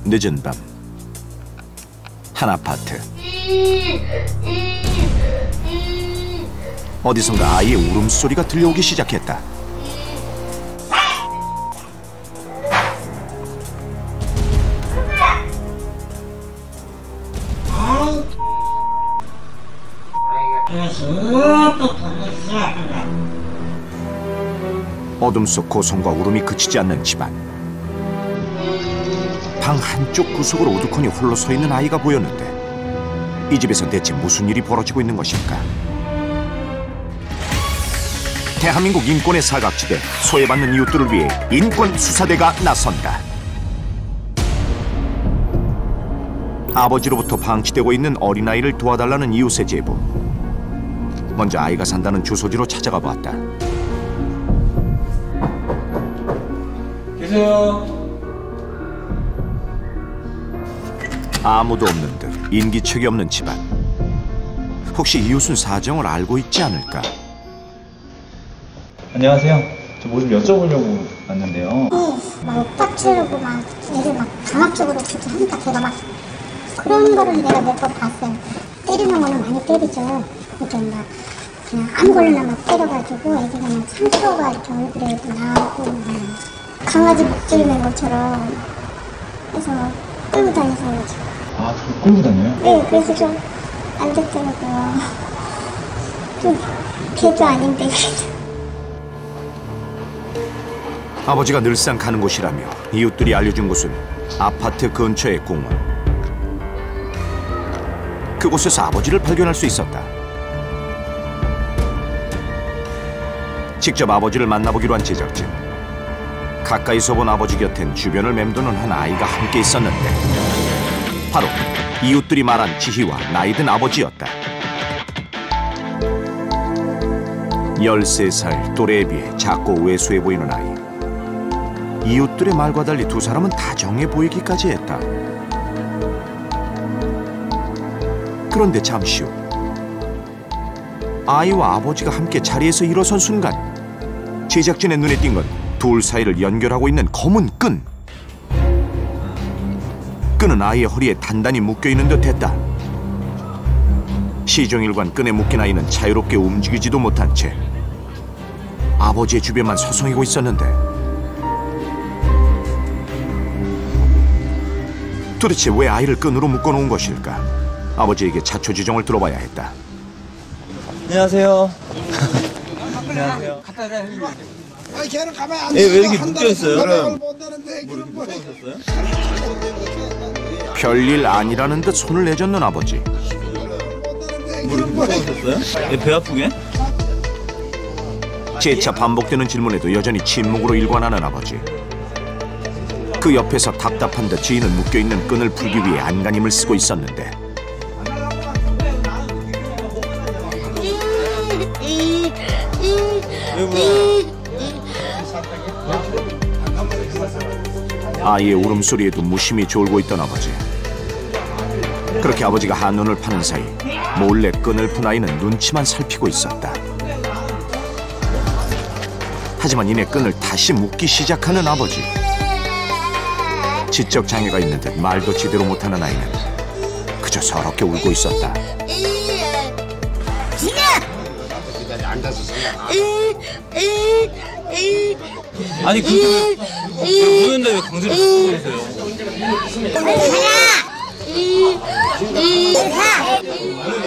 늦은 밤, 한 아파트. 어디선가 아이의 울음소리가 들려오기 시작했다. 어둠 속 고성과 울음이 그치지 않는 집안. 방 한쪽 구석으로 우두커니 홀로 서 있는 아이가 보였는데 이 집에서 대체 무슨 일이 벌어지고 있는 것일까? 대한민국 인권의 사각지대, 소외받는 이웃들을 위해 인권수사대가 나선다. 아버지로부터 방치되고 있는 어린아이를 도와달라는 이웃의 제보. 먼저 아이가 산다는 주소지로 찾아가 보았다. 계세요? 아무도 없는 듯 인기척이 없는 집안. 혹시 이웃은 사정을 알고 있지 않을까? 안녕하세요. 저 뭐 좀 여쭤보려고 왔는데요. 막 빡치고 막 애를 막 강압적으로 그렇게 하니까 걔가 막 그런 거를 내가 몇 번 봤어요. 때리는 거는 많이 때리죠. 그렇게 막 그냥 아무거나 막 때려가지고 애기가 막 상처가 이렇게 얼굴에 나오고 강아지 목줄 맨 것처럼 해서 끌고 다녀서 아, 저 끌고 다녀요? 네, 그래서 좀 안 됐더라고요. 좀 걔도 아닌데 아버지가 늘상 가는 곳이라며 이웃들이 알려준 곳은 아파트 근처의 공원. 그곳에서 아버지를 발견할 수 있었다. 직접 아버지를 만나보기로 한 제작진. 가까이서 본 아버지 곁엔 주변을 맴도는 한 아이가 함께 있었는데 바로 이웃들이 말한 지희와 나이든 아버지였다. 13살 또래에 비해 작고 왜소해 보이는 아이. 이웃들의 말과 달리 두 사람은 다정해 보이기까지 했다. 그런데 잠시 후 아이와 아버지가 함께 자리에서 일어선 순간 제작진의 눈에 띈 건 둘 사이를 연결하고 있는 검은 끈. 끈은 아이의 허리에 단단히 묶여있는 듯했다. 시종일관 끈에 묶인 아이는 자유롭게 움직이지도 못한 채 아버지의 주변만 서성이고 있었는데 도대체 왜 아이를 끈으로 묶어놓은 것일까? 아버지에게 자초지종을 들어봐야 했다. 안녕하세요. 안녕하세요. 아니 걔는 가만히 안 왜 이렇게 묶여있어요? 별일 아니라는 듯 손을 내젓는 아버지. 묶어있었어요? 배 아프게? 재차 반복되는 질문에도 여전히 침묵으로 일관하는 아버지. 그 옆에서 답답한 듯 지인은 묶여있는 끈을 풀기 위해 안간힘을 쓰고 있었는데 아이의 울음소리에도 무심히 졸고 있던 아버지. 그렇게 아버지가 한눈을 파는 사이 몰래 끈을 푼 아이는 눈치만 살피고 있었다. 하지만 이내 끈을 다시 묶기 시작하는 아버지. 지적 장애가 있는 듯 말도 제대로 못하는 아이는 그저 서럽게 울고 있었다. 아니 근데 왜 우는데 왜 강제로 쓰고 계세요?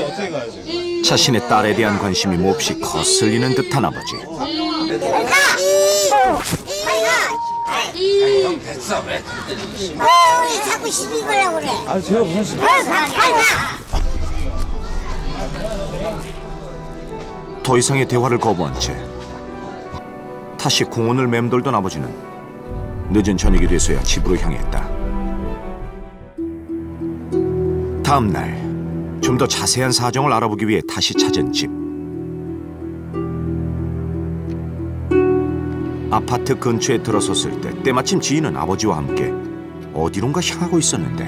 어떻게 가야지? 자신의 딸에 대한 관심이 몹시 거슬리는 듯한 아버지. 형 됐어 왜? 왜 자꾸 시비 걸려고 그래? 아 제가 무슨 시... 더 이상의 대화를 거부한 채 다시 공원을 맴돌던 아버지는 늦은 저녁이 돼서야 집으로 향했다. 다음 날 좀 더 자세한 사정을 알아보기 위해 다시 찾은 집. 아파트 근처에 들어섰을 때 때마침 지인은 아버지와 함께 어디론가 향하고 있었는데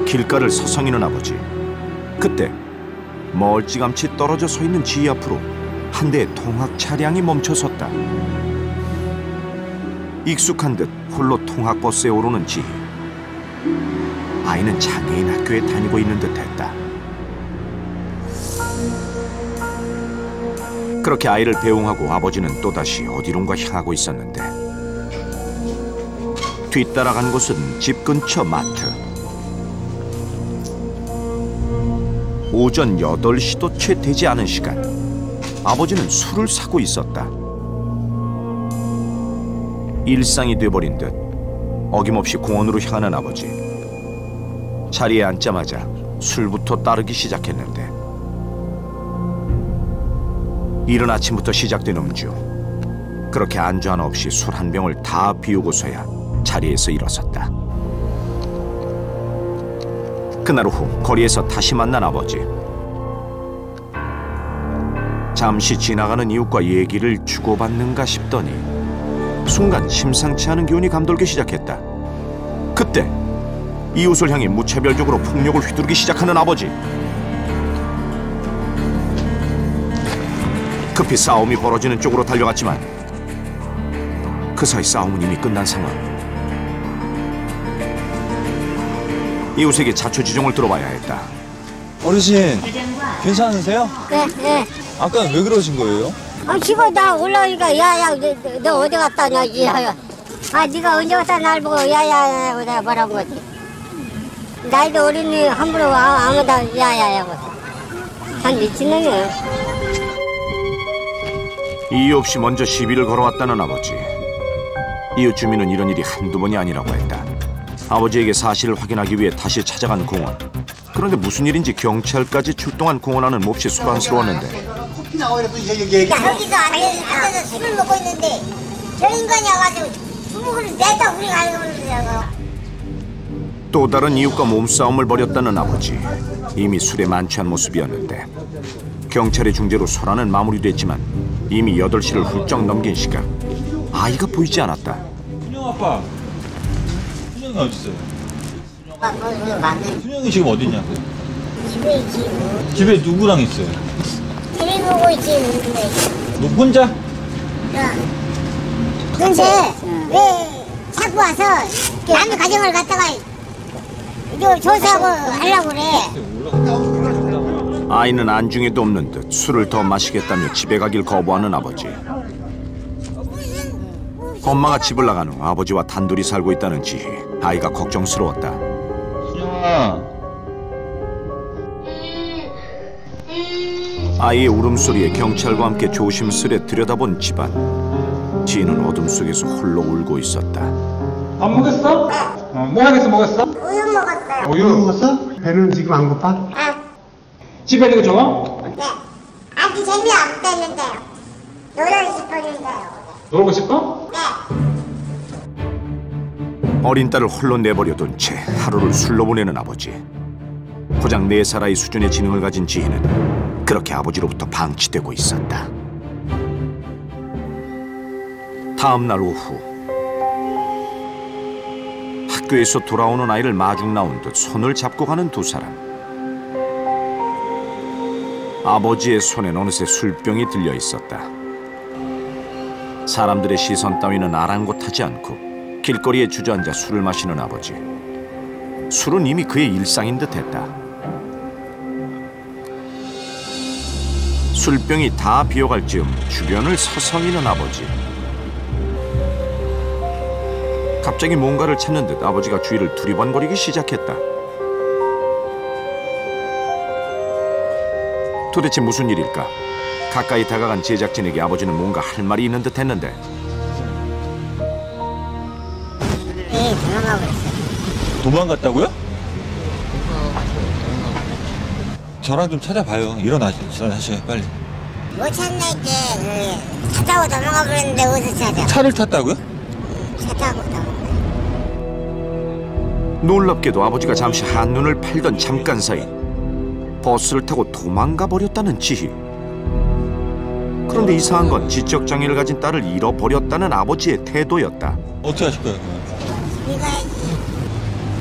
길가를 서성이는 아버지. 그때 멀찌감치 떨어져 서 있는 지희 앞으로 한 대의 통학 차량이 멈춰섰다. 익숙한 듯 홀로 통학버스에 오르는 지희. 아이는 장애인 학교에 다니고 있는 듯했다. 그렇게 아이를 배웅하고 아버지는 또다시 어디론가 향하고 있었는데 뒤따라간 곳은 집 근처 마트. 오전 8시도 채 되지 않은 시간, 아버지는 술을 사고 있었다. 일상이 돼버린 듯 어김없이 공원으로 향하는 아버지. 자리에 앉자마자 술부터 따르기 시작했는데 이른 아침부터 시작된 음주. 그렇게 안주 하나 없이 술 한 병을 다 비우고서야 자리에서 일어섰다. 그날 오후 거리에서 다시 만난 아버지. 잠시 지나가는 이웃과 얘기를 주고받는가 싶더니 순간 심상치 않은 기운이 감돌기 시작했다. 그때 이웃을 향해 무차별적으로 폭력을 휘두르기 시작하는 아버지. 급히 싸움이 벌어지는 쪽으로 달려갔지만 그 사이 싸움은 이미 끝난 상황. 이웃에게 자초지종을 들어봐야 했다. 어르신, 괜찮으세요? 네. 아까 왜 그러신 거예요? 집에 나 올라오니까 야야 너 어디 갔다 냐 야야. 네가 언제 왔다 날 보고 야야 내가 뭐라고 거지. 나이도 어린이 함부로 아무다 야야야. 한 미친놈이에요. 이유 없이 먼저 시비를 걸어왔다는 아버지. 이웃 주민은 이런 일이 한두 번이 아니라고 했다. 아버지에게 사실을 확인하기 위해 다시 찾아간 공원. 그런데 무슨 일인지 경찰까지 출동한 공원안은 몹시 소란스러웠는데 나 여기서 앉아서 술을 먹고 있는데 저 인간이 와가지고 주먹을 내다 우리 가는 거라고. 또 다른 이웃과 몸싸움을 벌였다는 아버지. 이미 술에 만취한 모습이었는데 경찰의 중재로 소란은 마무리됐지만 이미 8시를 훌쩍 넘긴 시각. 아이가 보이지 않았다. 준영 아빠. 준영이 어디 있어요? 맞네. 준영이 지금 어디 있냐고? 집에 있지. 집에 누구랑 있어요? TV 보고 있지. 너 혼자? 근데 왜 자꾸 와서 남의 가정을 갖다가 이거 조사하고 하려고 그래. 아이는 안중에도 없는 듯 술을 더 마시겠다며 집에 가길 거부하는 아버지. 엄마가 집을 나간 후 아버지와 단둘이 살고 있다는 지희. 아이가 걱정스러웠다. 준영아. 아이의 울음소리에 경찰과 함께 조심스레 들여다본 집안. 지희는 어둠 속에서 홀로 울고 있었다. 밥 먹었어? 뭐 하겠어 먹었어? 우유 먹었어요. 우유 먹었어? 배는 지금 안 고파? 집에 있는 거 좋아? 네. 아직 재미없겠는데요. 놀고 싶었는데요. 놀고 싶어? 네. 어린 딸을 홀로 내버려둔 채 하루를 술로 보내는 아버지. 고작 4살 아이 수준의 지능을 가진 지희는 그렇게 아버지로부터 방치되고 있었다. 다음 날 오후 학교에서 돌아오는 아이를 마중 나온 듯 손을 잡고 가는 두 사람. 아버지의 손엔 어느새 술병이 들려 있었다. 사람들의 시선 따위는 아랑곳하지 않고 길거리에 주저앉아 술을 마시는 아버지. 술은 이미 그의 일상인 듯했다. 술병이 다 비어갈 즈음 주변을 서성이는 아버지. 갑자기 뭔가를 찾는 듯 아버지가 주위를 두리번거리기 시작했다. 도대체 무슨 일일까? 가까이 다가간 제작진에게 아버지는 뭔가 할 말이 있는 듯 했는데 네, 도망가고 있어요. 도망갔다고요? 저랑 좀 찾아봐요. 일어나셔요 빨리. 못 찾네 이제. 차 타고 도망가 버렸는데 어디서 찾아? 차를 탔다고요? 차 타고 도망가. 놀랍게도 아버지가 잠시 한눈을 팔던 잠깐 사이 버스를 타고 도망가 버렸다는 지희. 그런데 이상한 건 지적장애를 가진 딸을 잃어버렸다는 아버지의 태도였다. 어떻게 하실 거예요? 그러면? 네가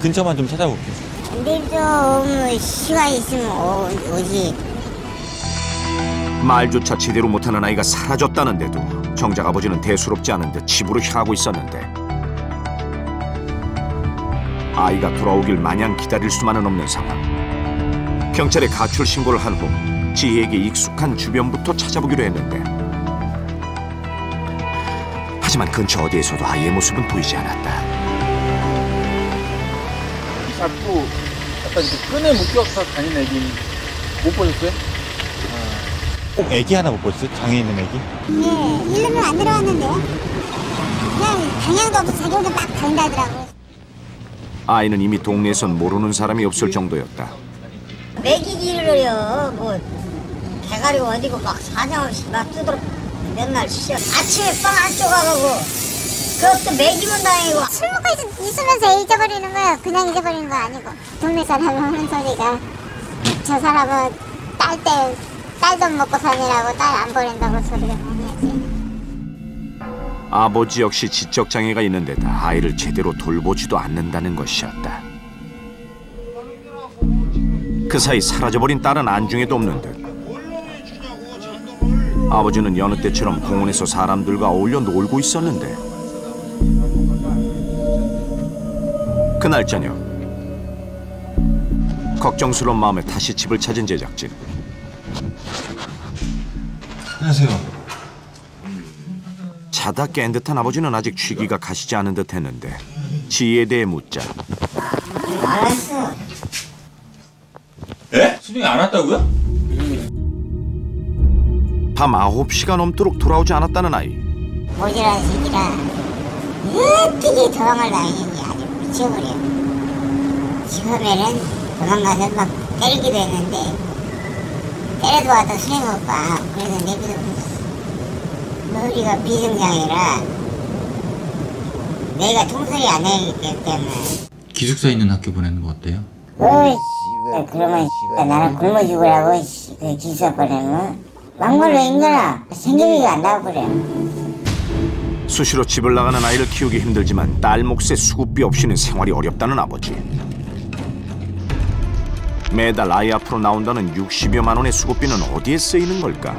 근처만 좀 찾아볼게요. 내일 좀 시간 있으면 오지. 말조차 제대로 못하는 아이가 사라졌다는데도 정작 아버지는 대수롭지 않은 듯 집으로 향하고 있었는데 아이가 돌아오길 마냥 기다릴 수만은 없는 상황. 경찰에 가출 신고를 한 후 지희에게 익숙한 주변부터 찾아보기로 했는데, 하지만 근처 어디에서도 아이의 모습은 보이지 않았다. 자꾸 약간 이렇게 끈에 묶여서 다니는 애기 못 보셨어요? 꼭 애기 하나 못 보셨어요? 장애 있는 애기? 네, 일로는 안 들어왔는데요. 그냥 방향도 없어 자기 혼자 막 달린다더라고요. 아이는 이미 동네에선 모르는 사람이 없을 정도였다. 먹이기를요, 뭐 대가리가 어디고 막 사정없이 막 두드러 맨날 쉬어. 아침에 빵 안 쪼가가고 그것도 먹이면 다행이고. 술 먹고 있으면서 잊어버리는 거예요. 그냥 잊어버리는 거 아니고. 동네 사람은 하는 소리가 저 사람은 딸 돈 먹고 사느라고 딸 안 버린다고 소리가 많이 하지. 아버지 역시 지적장애가 있는 데다 아이를 제대로 돌보지도 않는다는 것이었다. 그 사이 사라져버린 딸은 안중에도 없는 듯. 아버지는 여느 때처럼 공원에서 사람들과 어울려 놀고 있었는데, 그날 저녁 걱정스러운 마음에 다시 집을 찾은 제작진. 안녕하세요. 자다 깬 듯한 아버지는 아직 취기가 가시지 않은 듯 했는데 지희에 대해 묻자. 알았어. 예? 수정이 안 왔다고요? 밤 9시가 넘도록 돌아오지 않았다는 아이. 모질한 새끼라 어떻게 도망을 다니는지 아주 미쳐버려. 처음에는 도망가서 막 때리기도 했는데 때려도 와도 소용없고, 그래서 내비도 머리가 비정상이라 내가 통솔이 안 되기 때문에. 기숙사 있는 학교 보내는 거 어때요? 어이 그러면 나는 굶어 죽으라고 그 기숙사 보내면 막말로 인간아 생각이 안 나고 그래. 수시로 집을 나가는 아이를 키우기 힘들지만 딸 몫의 수급비 없이는 생활이 어렵다는 아버지. 매달 아이 앞으로 나온다는 60여만 원의 수급비는 어디에 쓰이는 걸까?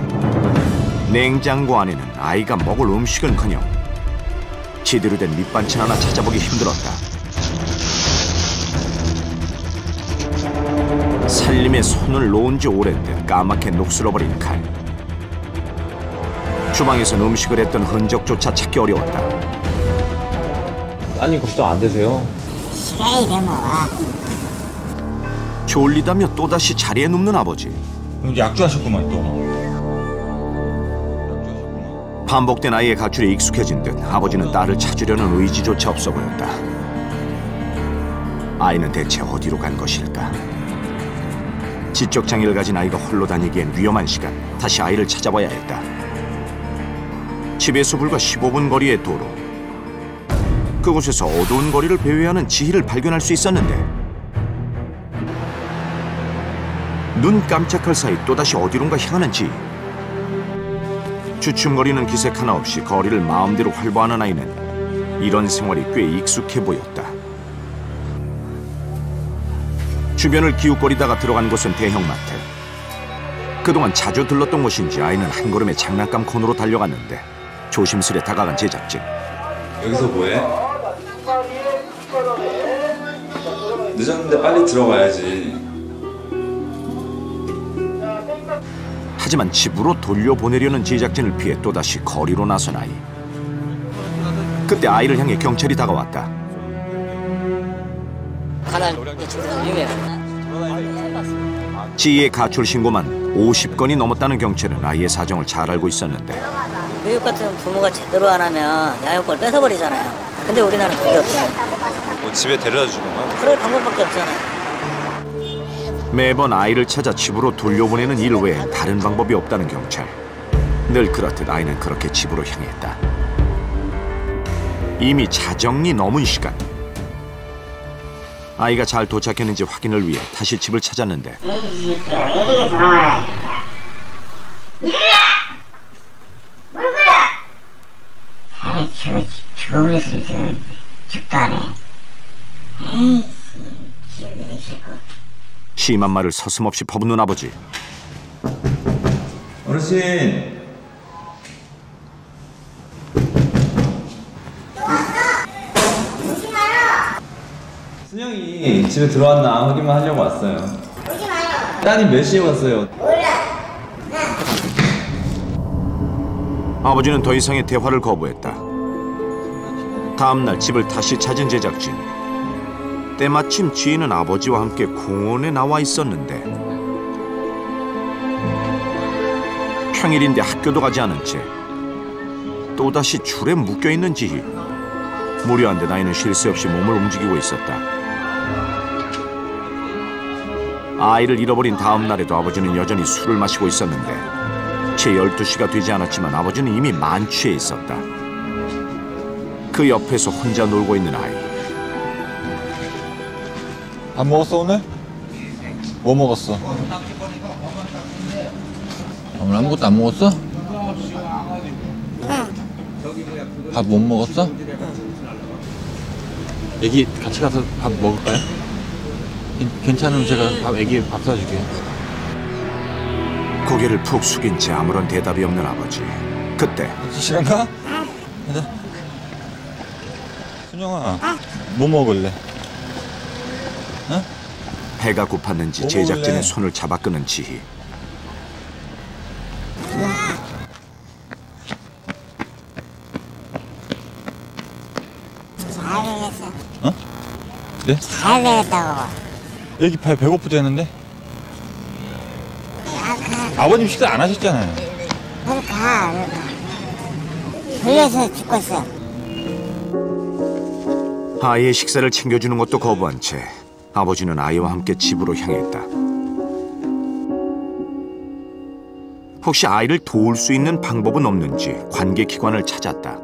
냉장고 안에는 아이가 먹을 음식은커녕 제대로 된 밑반찬 하나 찾아보기 힘들었다. 살림에 손을 놓은 지 오랜 듯 까맣게 녹슬어버린 칼. 주방에선 음식을 했던 흔적조차 찾기 어려웠다. 아니 걱정 안 되세요? 시간이 되면 와. 졸리다며 또다시 자리에 눕는 아버지. 약주하셨구만 또. 반복된 아이의 가출에 익숙해진 듯 아버지는 딸을 찾으려는 의지조차 없어 보였다. 아이는 대체 어디로 간 것일까? 지적장애를 가진 아이가 홀로 다니기엔 위험한 시간. 다시 아이를 찾아봐야 했다. 집에서 불과 15분 거리의 도로. 그곳에서 어두운 거리를 배회하는 지희를 발견할 수 있었는데, 눈 깜짝할 사이 또다시 어디론가 향하는 지희. 주춤거리는 기색 하나 없이 거리를 마음대로 활보하는 아이는 이런 생활이 꽤 익숙해 보였다. 주변을 기웃거리다가 들어간 곳은 대형마트. 그동안 자주 들렀던 곳인지 아이는 한 걸음에 장난감 코너로 달려갔는데 조심스레 다가간 제작진. 여기서 뭐해? 늦었는데 빨리 들어가야지. 하지만 집으로 돌려보내려는 제작진을 피해 또다시 거리로 나선 아이. 그때 아이를 향해 경찰이 다가왔다. 지희의 가출 신고만 50건이 넘었다는 경찰은 아이의 사정을 잘 알고 있었는데, 교육 같은 부모가 제대로 안 하면 양육권을 뺏어버리잖아요. 근데 우리나라는 그게 없어요. 뭐 집에 데려다 주던가? 그럴 방법밖에 없잖아요. 매번 아이를 찾아 집으로 돌려보내는 일 외엔 다른 방법이 없다는 경찰. 늘 그렇듯 아이는 그렇게 집으로 향했다. 이미 자정이 넘은 시간. 아이가 잘 도착했는지 확인을 위해 다시 집을 찾았는데, 심한 말을 서슴없이 퍼붓는 아버지. 어르신. 순영이 집에 들어왔나 확인만 하려고 왔어요. 오지 마요. 따님 몇 시에 왔어요? 몰라. 아버지는 더 이상의 대화를 거부했다. 다음 날 집을 다시 찾은 제작진. 때마침 지인은 아버지와 함께 공원에 나와 있었는데 평일인데 학교도 가지 않은 채 또다시 줄에 묶여있는 지희. 무료한 듯 아이는 쉴 새 없이 몸을 움직이고 있었다. 아이를 잃어버린 다음 날에도 아버지는 여전히 술을 마시고 있었는데 채 12시가 되지 않았지만 아버지는 이미 만취해 있었다. 그 옆에서 혼자 놀고 있는 아이. 밥 먹었어 오늘? 뭐 먹었어? 오늘 아무것도 안 먹었어? 밥 못 먹었어? 애기 같이 가서 밥 먹을까요? 괜찮으면 제가 애기 밥 사줄게요. 고개를 푹 숙인 채 아무런 대답이 없는 아버지. 그때 시간가? 가자. 순영아, 뭐 먹을래? 어? 배가 고팠는지 뭐 제작진의 먹을래? 손을 잡아 끄는 지희. 잘 되겠어. 어? 네? 잘 되겠다고. 애기 배고프대는데? 아버님 식사 안 하셨잖아요. 그러니까. 불려서 죽겠어. 아이의 식사를 챙겨주는 것도 거부한 채 아버지는 아이와 함께 집으로 향했다. 혹시 아이를 도울 수 있는 방법은 없는지 관계기관을 찾았다.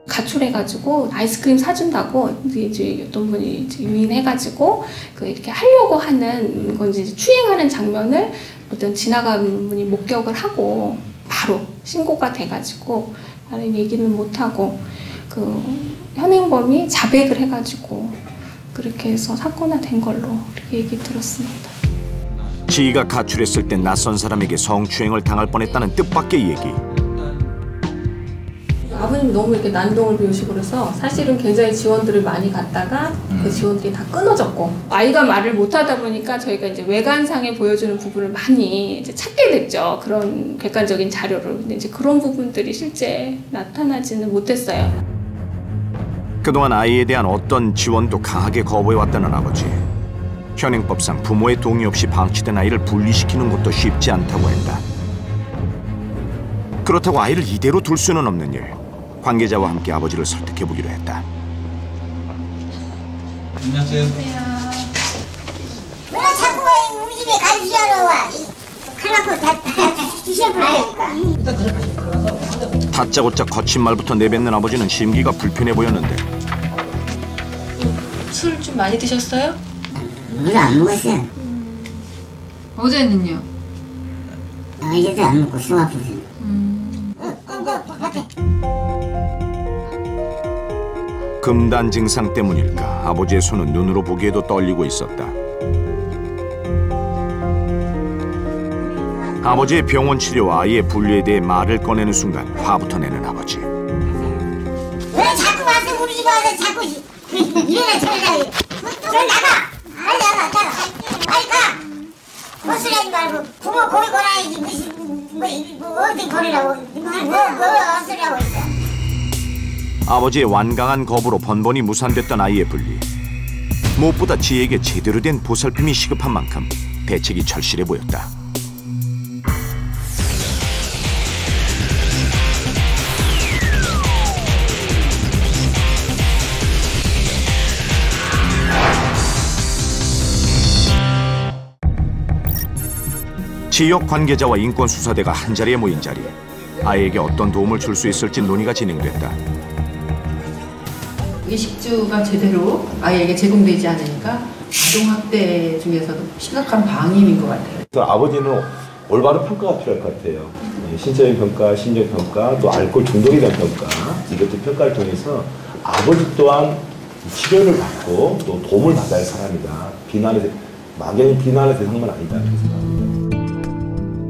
가출해가지고 아이스크림 사준다고 이제 어떤 분이 이제 유인해가지고 그 이렇게 하려고 하는 건지 추행하는 장면을 어떤 지나가는 분이 목격을 하고 바로 신고가 돼가지고 다른 얘기는 못하고 그 현행범이 자백을 해가지고 그렇게 해서 사건화된 걸로 그렇게 얘기 들었습니다. 지희가 가출했을 때 낯선 사람에게 성추행을 당할 뻔했다는 뜻밖의 얘기. 아버님 너무 이렇게 난동을 피우시고 그래서 사실은 굉장히 지원들을 많이 갔다가 그 지원들이 다 끊어졌고 아이가 말을 못하다 보니까 저희가 이제 외관상에 보여주는 부분을 많이 이제 찾게 됐죠. 그런 객관적인 자료를. 근데 이제 그런 부분들이 실제 나타나지는 못했어요. 그동안 아이에 대한 어떤 지원도 강하게 거부해왔다는 아버지. 현행법상 부모의 동의 없이 방치된 아이를 분리시키는 것도 쉽지 않다고 했다. 그렇다고 아이를 이대로 둘 수는 없는 일. 관계자와 함께 아버지를 설득해보기로 했다. 안녕하세요. 왜 자꾸 우리 집에 가주시하러 와? 하나도 다 주셔버리니까. 다짜고짜 거친 말부터 내뱉는 아버지는 심기가 불편해 보였는데 술 좀 많이 드셨어요? 오늘 안 먹었어요. 어제는요? 어제도 안 먹고 술 아프세요. 금단 증상 때문일까 아버지의 손은 눈으로 보기에도 떨리고 있었다. 아버지의 병원 치료와 아이의 분리에 대해 말을 꺼내는 순간 화부터 내는 아버지. 왜 자꾸 와서 우리 집에 와서 자꾸 이래라 저래라 너 나가! 빨리 나가! 빨리 가! 헛소리 하지 말고 부모 고리 걸어야지 뭐 어디 거리라고 뭐 헛소리 하고 있어. 아버지의 완강한 거부로 번번이 무산됐던 아이의 분리. 무엇보다 지혜에게 제대로 된 보살핌이 시급한 만큼 대책이 절실해 보였다. 지역 관계자와 인권수사대가 한자리에 모인 자리. 아이에게 어떤 도움을 줄 수 있을지 논의가 진행됐다. 의식주가 제대로 아이에게 제공되지 않으니까 아동학대 중에서도 심각한 방임인 것 같아요. 그래서 아버지는 올바른 평가가 필요할 것 같아요. 신체적인 평가, 심리적 평가, 또 알코올 중독에 대한 평가, 이것들 평가를 통해서 아버지 또한 치료를 받고 또 도움을 받아야 할 사람이다. 막연히 비난의 대상만 아니다.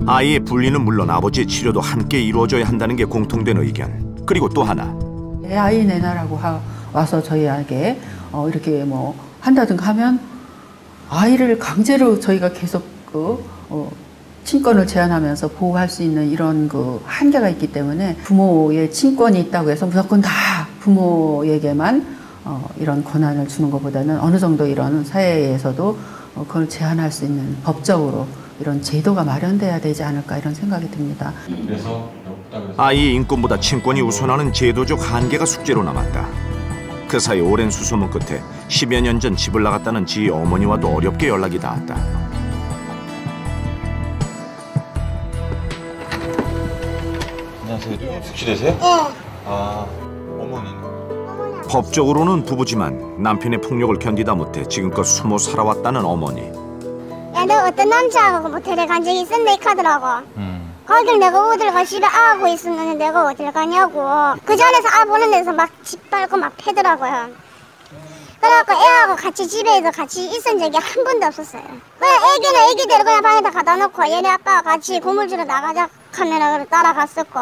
아이의 분리는 물론 아버지의 치료도 함께 이루어져야 한다는 게 공통된 의견. 그리고 또 하나. 내 아이 내놔라고 와서 저희에게 이렇게 뭐 한다든가 하면 아이를 강제로 저희가 계속 친권을 제한하면서 보호할 수 있는 이런 한계가 있기 때문에 부모의 친권이 있다고 해서 무조건 다 부모에게만 이런 권한을 주는 것보다는 어느 정도 이런 사회에서도 그걸 제한할 수 있는 법적으로 이런 제도가 마련돼야 되지 않을까 이런 생각이 듭니다. 아이의 인권보다 친권이 우선하는 제도적 한계가 숙제로 남았다. 그 사이 오랜 수소문 끝에 10여 년 전 집을 나갔다는 지 어머니와도 어렵게 연락이 닿았다. 안녕하세요. 숙취되세요? 네. 아, 어머니는? 법적으로는 부부지만 남편의 폭력을 견디다 못해 지금껏 숨어 살아왔다는 어머니. 야, 너 어떤 남자하고 모텔에 간 적이 있었네 하더라고. 거길 내가 어딜 가 집에 아하고 있었는데 내가 어딜 가냐고. 그 전에서 아 보는 데서 막 짓밟고 막 패더라고요. 그래갖고 애하고 같이 집에서 같이 있은 적이 한 번도 없었어요. 그냥 애기는 애기대로 그냥 방에다 갖다 놓고 얘네 아빠가 같이 고물주로 나가자 하면 따라갔었고.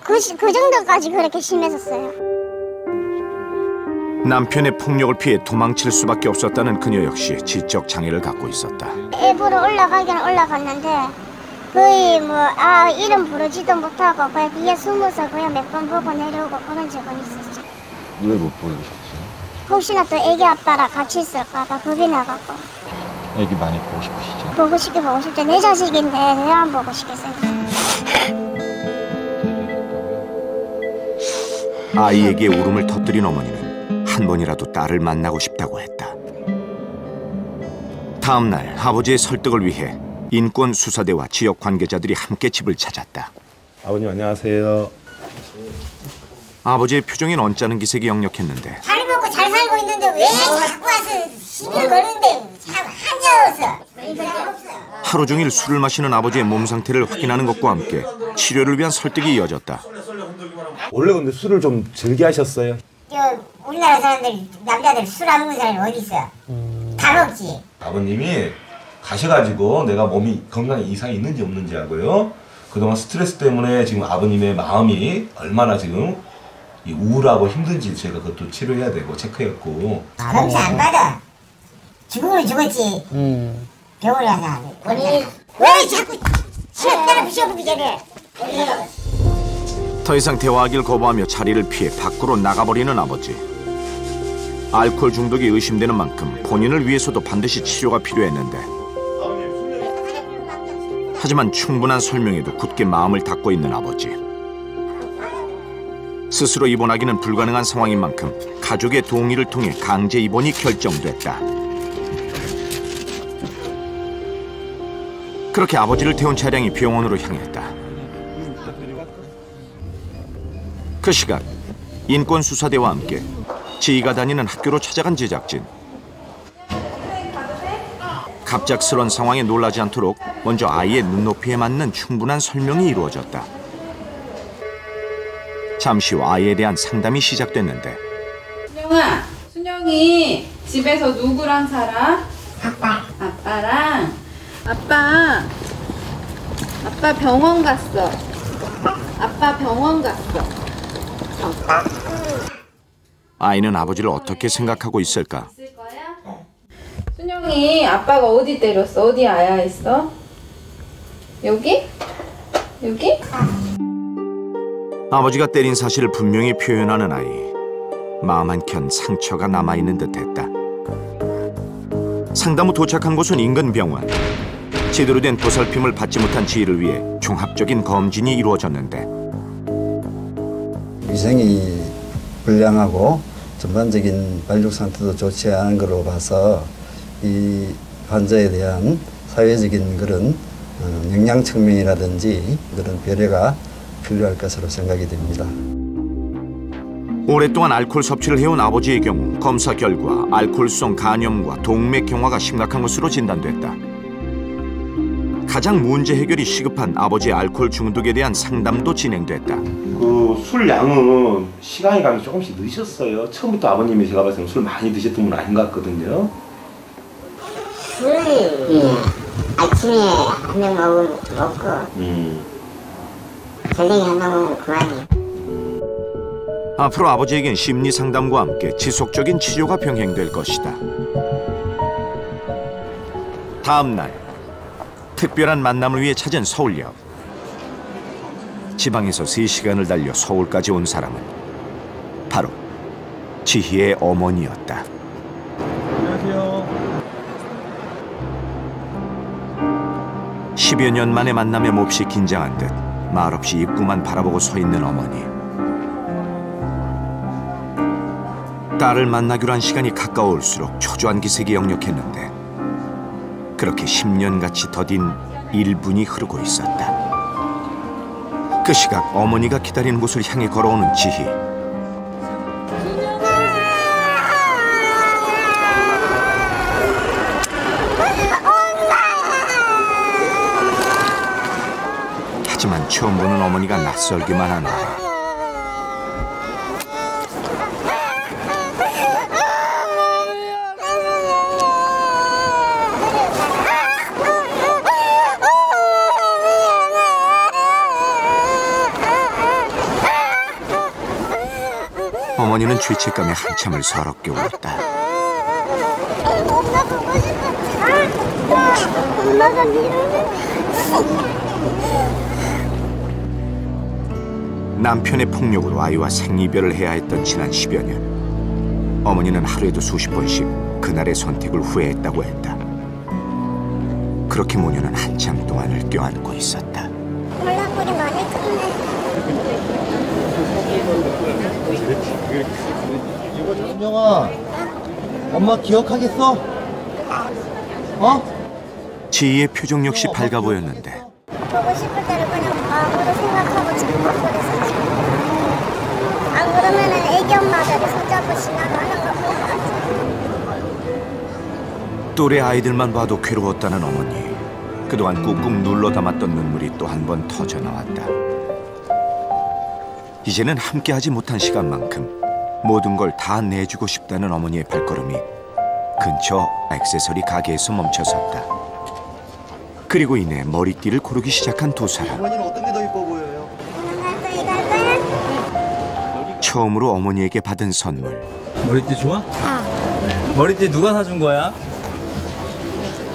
그 정도까지 그렇게 심했었어요. 남편의 폭력을 피해 도망칠 수밖에 없었다는 그녀 역시 지적 장애를 갖고 있었다. 애 보러 올라가기는 올라갔는데 거의 이름 부르지도 못하고 그냥 뒤에 숨어서 그냥 몇 번 보고 내려오고 그런 적은 있었죠. 왜 못 보내셨어요? 혹시나 또 애기 아빠랑 같이 있을까봐 겁이 나갖고. 애기 많이 보고 싶으시죠? 보고 싶죠. 내 자식인데 왜 안 보고 싶겠어요. 아이에게 울음을 터뜨린 어머니는 한 번이라도 딸을 만나고 싶다고 했다. 다음 날 아버지의 설득을 위해 인권수사대와 지역 관계자들이 함께 집을 찾았다. 아버님 안녕하세요. 아버지의 표정엔 언짢은 기색이 역력했는데 잘 먹고 잘 살고 있는데 왜 자꾸 와서 시비를 거는데 참 한자어서. 하루 종일 술을 마시는 아버지의 몸 상태를 확인하는 것과 함께 치료를 위한 설득이 이어졌다. 원래 근데 술을 좀 즐겨 하셨어요? 우리나라 사람들 남자들 술 안 먹는 사람이 어디 있어? 다 먹지. 아버님이 가셔가지고 내가 몸이 건강에 이상이 있는지 없는지 하고요. 그동안 스트레스 때문에 지금 아버님의 마음이 얼마나 지금 우울하고 힘든지 제가 그것도 치료해야 되고 체크했고. 검사 안 받아. 죽으면 죽었지. 병원에 가서 왜 자꾸 치료따라 부셔보기 전에. 더 이상 대화하길 거부하며 자리를 피해 밖으로 나가버리는 아버지. 알코올 중독이 의심되는 만큼 본인을 위해서도 반드시 치료가 필요했는데 하지만 충분한 설명에도 굳게 마음을 닫고 있는 아버지. 스스로 입원하기는 불가능한 상황인 만큼 가족의 동의를 통해 강제 입원이 결정됐다. 그렇게 아버지를 태운 차량이 병원으로 향했다. 그 시각 인권수사대와 함께 지희가 다니는 학교로 찾아간 제작진. 갑작스런 상황에 놀라지 않도록 먼저 아이의 눈높이에 맞는 충분한 설명이 이루어졌다. 잠시 후 아이에 대한 상담이 시작됐는데 순영아, 순영이 집에서 누구랑 살아? 아빠. 아빠랑? 아빠 병원 갔어. 아빠 병원 갔어. 아이는 아버지를 어떻게 생각하고 있을까? 순영이 아빠가 어디 때렸어? 어디 아야했어? 여기? 여기? 아버지가 때린 사실을 분명히 표현하는 아이. 마음 한켠 상처가 남아있는 듯했다. 상담 후 도착한 곳은 인근 병원. 제대로 된 보살핌을 받지 못한 지희를 위해 종합적인 검진이 이루어졌는데 위생이 불량하고 전반적인 발육 상태도 좋지 않은 걸로 봐서 이 환자에 대한 사회적인 그런 영양 측면이라든지 그런 배려가 필요할 것으로 생각이 됩니다. 오랫동안 알코올 섭취를 해온 아버지의 경우 검사 결과 알코올성 간염과 동맥경화가 심각한 것으로 진단됐다. 가장 문제 해결이 시급한 아버지의 알코올 중독에 대한 상담도 진행됐다. 그 술 양은 시간이 가면서 조금씩 늦으셨어요. 처음부터 아버님이 제가 봤을 때 술 많이 드셨던 분 아닌 것 같거든요. 술이 아침에 한 병 먹고 저녁에 한 병 먹으면 그만이에요. 앞으로 아버지에겐 심리 상담과 함께 지속적인 치료가 병행될 것이다. 다음 날 특별한 만남을 위해 찾은 서울역. 지방에서 3시간을 달려 서울까지 온 사람은 바로 지희의 어머니였다. 안녕하세요. 10여 년 만에 만남에 몹시 긴장한 듯 말없이 입구만 바라보고 서 있는 어머니. 딸을 만나기로 한 시간이 가까울수록 초조한 기색이 역력했는데 그렇게 10년같이 더딘 1분이 흐르고 있었다. 그 시각 어머니가 기다리는 곳을 향해 걸어오는 지희. 하지만 처음 보는 어머니가 낯설기만 한다. 어머니는 죄책감에 한참을 서럽게 울었다. 엄마 보고 싶었지. 엄마가 미안해. 남편의 폭력으로 아이와 생이별을 해야 했던 지난 10여 년. 어머니는 하루에도 수십 번씩 그날의 선택을 후회했다고 했다. 그렇게 모녀는 한참 동안을 껴안고 있었다. 몰락물이 많이 크네. 은영아, 엄마 기억하겠어? 지희의 표정 역시 밝아 보였는데 보고 싶을 때는 그냥 마음으로 생각하고 참고 그랬었지. 안 그러면은 애기 엄마들이 손잡고 지나가는 거 보고 또래 아이들만 봐도 괴로웠다는 어머니. 그동안 꾹꾹 눌러 담았던 눈물이 또 한 번 터져 나왔다. 이제는 함께하지 못한 시간만큼 모든 걸 다 내주고 싶다는 어머니의 발걸음이 근처 액세서리 가게에서 멈춰섰다. 그리고 이내 머리띠를 고르기 시작한 두 사람. 어머니는 어떤 게 더 이뻐 보여요? 처음으로 어머니에게 받은 선물. 머리띠 좋아? 머리띠 누가 사준 거야?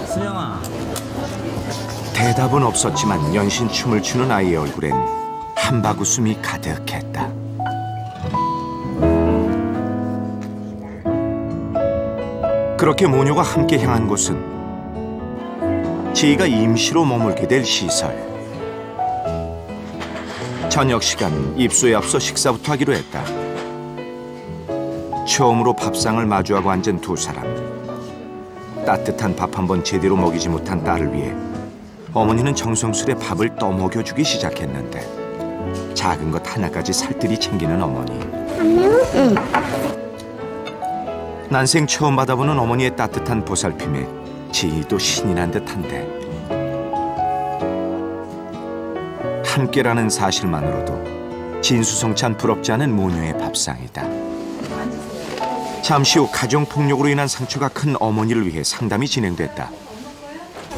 수영아. 대답은 없었지만 연신 춤을 추는 아이의 얼굴엔 한바구음이 가득했다. 그렇게 모녀가 함께 향한 곳은 지희가 임시로 머물게 될 시설. 저녁 시간 입소에 앞서 식사부터 하기로 했다. 처음으로 밥상을 마주하고 앉은 두 사람. 따뜻한 밥 한 번 제대로 먹이지 못한 딸을 위해 어머니는 정성스레 밥을 떠먹여주기 시작했는데 작은 것 하나까지 살뜰히 챙기는 어머니. 안 매워? 응. 난생 처음 받아보는 어머니의 따뜻한 보살핌에 지희도 신이 난 듯한데 함께라는 사실만으로도 진수성찬 부럽지 않은 모녀의 밥상이다. 잠시 후 가정폭력으로 인한 상처가 큰 어머니를 위해 상담이 진행됐다.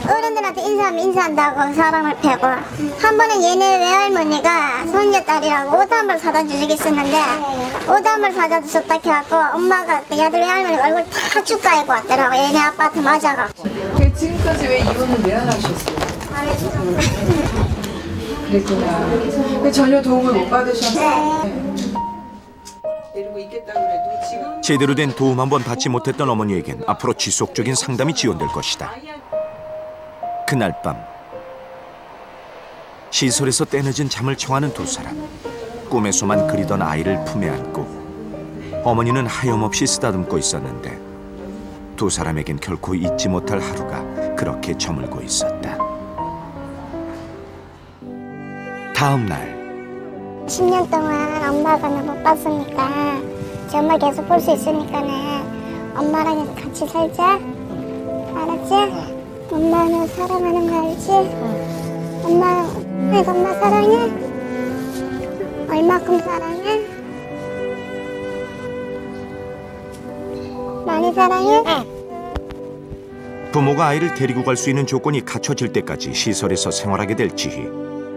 어른들한테 인사하면 인사한다고 사람을 패고 한 번은 얘네 외할머니가 손녀딸이라고 옷 한 벌 사다 주시겠었는데 옷 한 벌 사다 주셨다 해갖고 엄마가 그 아들 외할머니 얼굴 다 쭉 까이고 왔더라고. 얘네 아빠한테 맞아갖고. 지금까지 왜 이혼을 왜 안 하셨어요? 그랬구나. 전혀 도움을 못 받으셨어요? 데리고 있겠다 그래도 지금 제대로 된 도움 한 번 받지 못했던 어머니에겐 앞으로 지속적인 상담이 지원될 것이다. 그날 밤 시설에서 때늦은 잠을 청하는 두 사람. 꿈에서만 그리던 아이를 품에 안고 어머니는 하염없이 쓰다듬고 있었는데 두 사람에겐 결코 잊지 못할 하루가 그렇게 저물고 있었다. 다음 날 10년 동안 엄마가 나 못 봤으니까 정말 계속 볼 수 있으니까는 엄마랑 같이 살자. 알았지? 엄마 너 사랑하는 거 알지? 엄마 내가 엄마 사랑해? 얼마큼 사랑해? 많이 사랑해? 부모가 아이를 데리고 갈 수 있는 조건이 갖춰질 때까지 시설에서 생활하게 될 지희.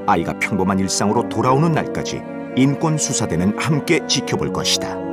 아이가 평범한 일상으로 돌아오는 날까지 인권수사대는 함께 지켜볼 것이다.